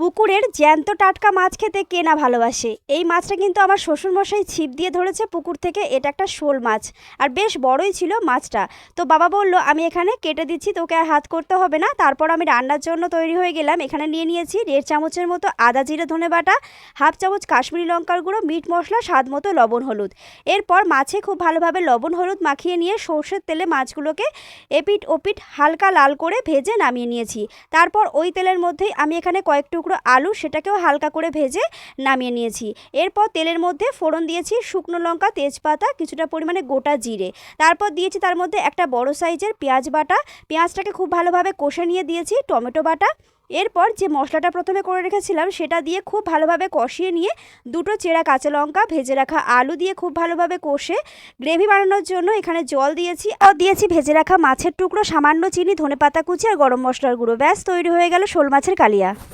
পুকুরের জ্যান্ত টাটকা মাছ খেতে কে না ভালোবাসে। এই মাছটা কিন্তু আমার শ্বশুরমশাই ছিপ দিয়ে ধরেছে পুকুর থেকে। এটা একটা শোল মাছ আর বেশ বড়ই ছিল মাছটা। তো বাবা বলল আমি এখানে কেটে দিচ্ছি, তোকে আর হাত করতে হবে না। তারপর আমি রান্নার জন্য তৈরি হয়ে গেলাম। এখানে নিয়ে নিয়েছি 1.5 চামচের মতো আদা জিরে ধনে বাটা, 1/2 চামচ কাশ্মীরি লঙ্কার গুঁড়ো, মিট মশলা, স্বাদ মতো লবণ হলুদ। এরপর মাছে খুব ভালোভাবে লবণ হলুদ মাখিয়ে নিয়ে সর্ষের তেলে মাছগুলোকে এপিট ওপিট হালকা লাল করে ভেজে নামিয়ে নিয়েছি। তারপর ওই তেলের মধ্যেই আমি এখানে কয়েক টুকরো আলু, সেটাকেও হালকা করে ভেজে নামিয়ে নিয়েছি। এরপর তেলের মধ্যে ফোড়ন দিয়েছি শুকনো লঙ্কা, তেজপাতা, কিছুটা পরিমাণে গোটা জিরে। তারপর দিয়েছি তার মধ্যে একটা বড় সাইজের পেঁয়াজ বাটা। পেঁয়াজটাকে খুব ভালোভাবে কষে নিয়ে দিয়েছি টমেটো বাটা। এরপর যে মশলাটা প্রথমে করে রেখেছিলাম সেটা দিয়ে খুব ভালোভাবে কষিয়ে নিয়ে দুটো চেরা কাঁচা লঙ্কা, ভেজে রাখা আলু দিয়ে খুব ভালোভাবে কষে গ্রেভি বানানোর জন্য এখানে জল দিয়েছি আর দিয়েছি ভেজে রাখা মাছের টুকরো, সামান্য চিনি, ধনেপাতা কুচি আর গরম মশলার গুঁড়ো। ব্যাস তৈরি হয়ে গেল শোল মাছের কালিয়া।